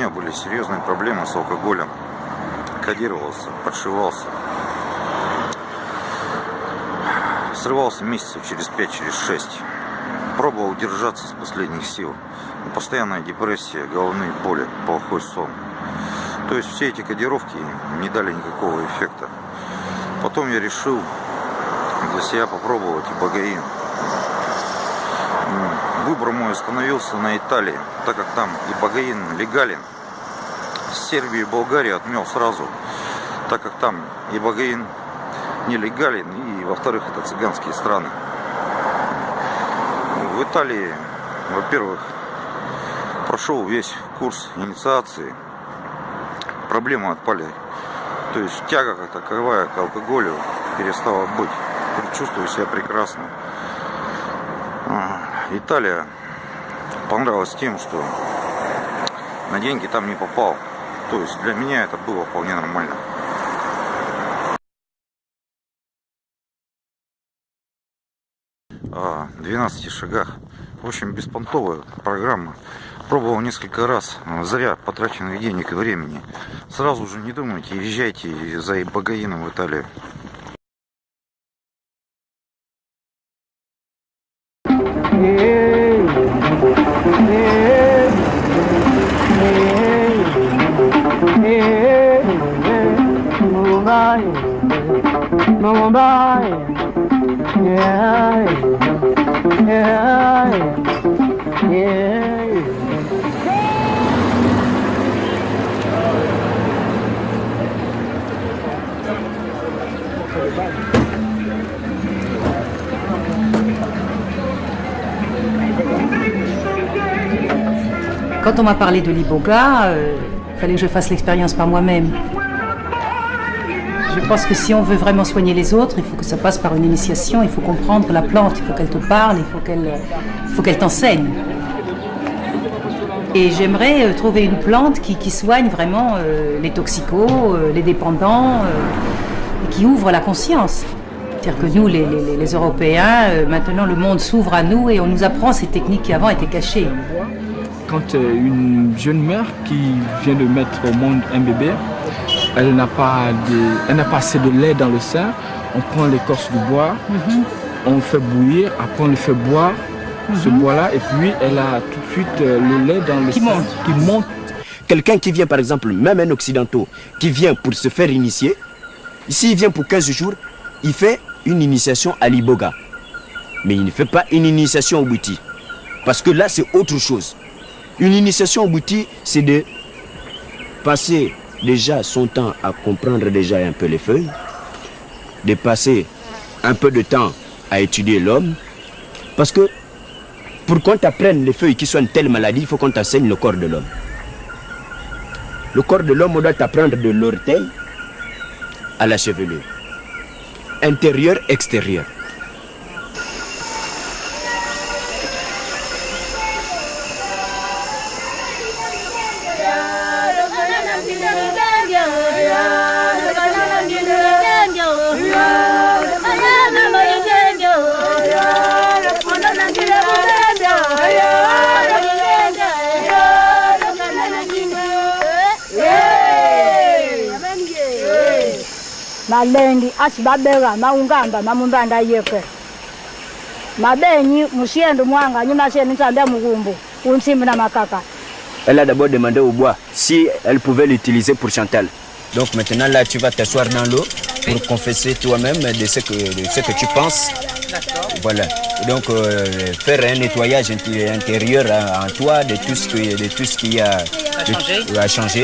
меня были серьезные проблемы с алкоголем. Кодировался, подшивался. Срывался месяцев через 5, через 6. Пробовал держаться с последних сил. Постоянная депрессия, головные боли, плохой сон. То есть все эти кодировки не дали никакого эффекта. Потом я решил для себя попробовать ибогаин. Выбор мой остановился на Италии, так как там ибогаин легален. Сербию и Болгарию отмел сразу, так как там ибогаин нелегален, и во-вторых, это цыганские страны. В Италии, во-первых, прошел весь курс инициации, проблемы отпали, то есть тяга как таковая к алкоголю перестала быть, чувствую себя прекрасно. Италия понравилась тем, что на деньги там не попал, то есть для меня это было вполне нормально. О 12 шагах. В общем, беспонтовая программа. Пробовал несколько раз, зря потраченных денег и времени. Сразу же не думайте, езжайте за ибогаином в Италию. Quand on m'a parlé de l'iboga, il fallait que je fasse l'expérience par moi-même. Je pense que si on veut vraiment soigner les autres, il faut que ça passe par une initiation, il faut comprendre la plante, il faut qu'elle te parle, il faut qu'elle t'enseigne. Et j'aimerais trouver une plante qui soigne vraiment les toxicos, les dépendants, et qui ouvre la conscience. C'est-à-dire que nous, les Européens, maintenant le monde s'ouvre à nous et on nous apprend ces techniques qui avant étaient cachées. Quand une jeune mère qui vient de mettre au monde un bébé, elle n'a pas assez de lait dans le sein, on prend l'écorce du bois, on le fait bouillir, après on le fait boire, ce bois-là, et puis elle a tout de suite le lait dans le sein qui monte. Quelqu'un qui vient par exemple, même un occidentaux, qui vient pour se faire initier, ici il vient pour 15 jours, il fait une initiation à l'iboga. Mais il ne fait pas une initiation au bouti. Parce que là c'est autre chose. Une initiation au bouti, c'est de passer déjà son temps à comprendre déjà un peu les feuilles, de passer un peu de temps à étudier l'homme, parce que pour qu'on t'apprenne les feuilles qui soignent telle maladie, il faut qu'on t'enseigne le corps de l'homme. Le corps de l'homme, on doit t'apprendre de l'orteil à la chevelure, intérieur, extérieur. Malendi asibabega maungamba mamumbanda yeke mabenyi musiendo mwanga nyuma seni nsambia mugumbu unsimbi na makaka. Elle a d'abord demandé au bois si elle pouvait l'utiliser pour Chantal. Donc maintenant là tu vas t'asseoir dans l'eau pour confesser toi-même de ce que tu penses. Voilà. Et donc faire un nettoyage intérieur en toi de tout ce qui a changé.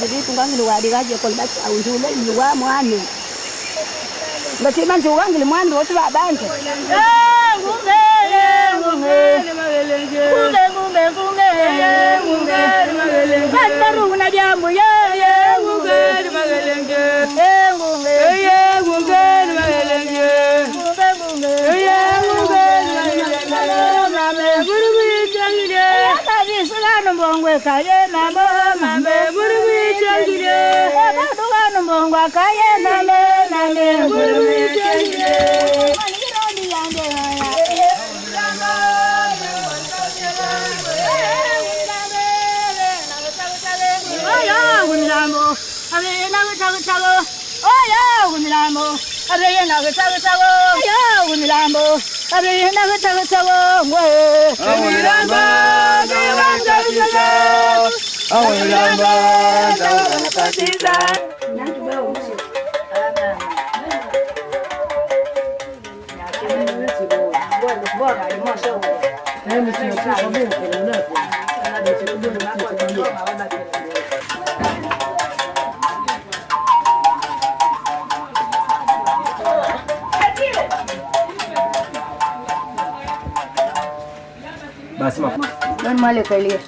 Jadi tunggang luar digaji kalau baca ujung luar muan. Baca man juga ngil muan dua tu bank. Baru nak dia muya. Bongwe kaya namo mame burwi changire baduwa nombongwa kaya namo nane burwi changire maniro ni yande aya unramo ave nago chago chago aya unramo ave nago chago chago aya unramo ave nago chago chago we unramo normal है कर लिए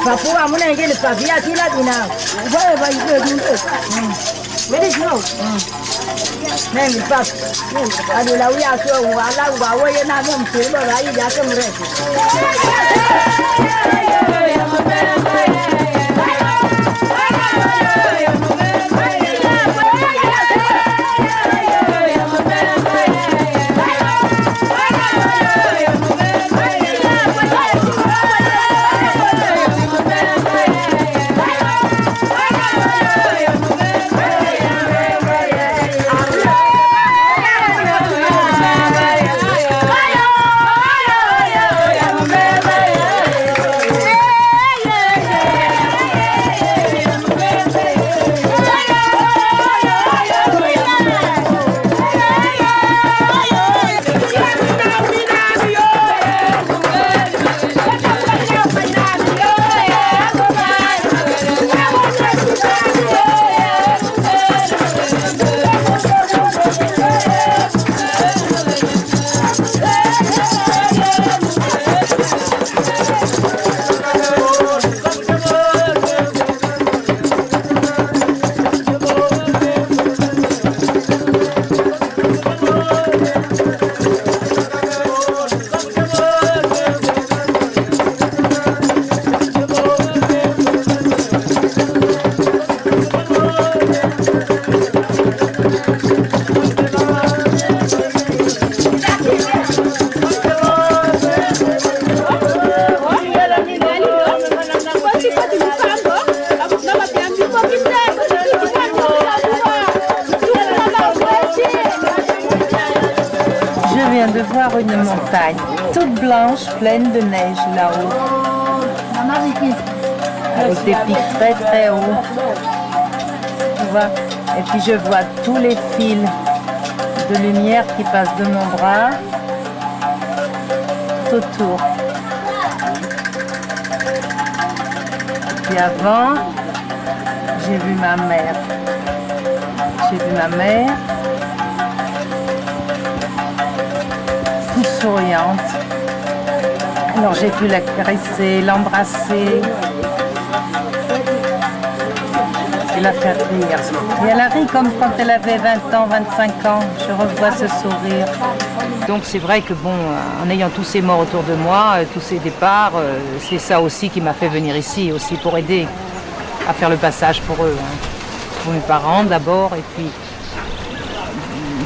Papua muna ngene papia kila dina. Wewe vai wewe. Where is no? Nani pap. Adu la uya so wala wa wewe na mtu ba rai ya kamre. viens de voir une montagne toute blanche, pleine de neige là-haut, avec des pics très très hauts. Tu vois? Et puis je vois tous les fils de lumière qui passent de mon bras tout autour. Et avant, j'ai vu ma mère. J'ai vu ma mère, toute souriante. Alors j'ai pu la caresser, l'embrasser. Et la faire rire. Et elle a ri comme quand elle avait 20 ans, 25 ans. Je revois ce sourire. Donc c'est vrai que bon, en ayant tous ces morts autour de moi, tous ces départs, c'est ça aussi qui m'a fait venir ici, aussi pour aider à faire le passage pour eux. Pour mes parents d'abord, et puis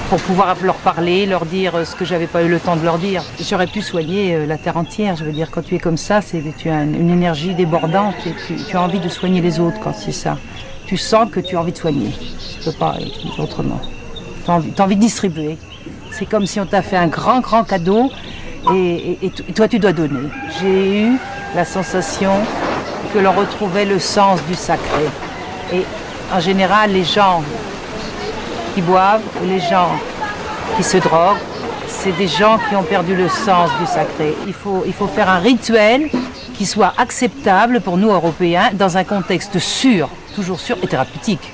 pour pouvoir leur parler, leur dire ce que j'avais pas eu le temps de leur dire. J'aurais pu soigner la terre entière, je veux dire, quand tu es comme ça, tu as une énergie débordante et tu as envie de soigner les autres quand c'est ça. Tu sens que tu as envie de soigner, tu peux pas être autrement. Tu as envie de distribuer. C'est comme si on t'a fait un grand cadeau et toi tu dois donner. J'ai eu la sensation que l'on retrouvait le sens du sacré. Et en général, les gens qui boivent ou les gens qui se droguent, c'est des gens qui ont perdu le sens du sacré. Il faut faire un rituel qui soit acceptable pour nous, Européens, dans un contexte sûr, toujours sûr et thérapeutique.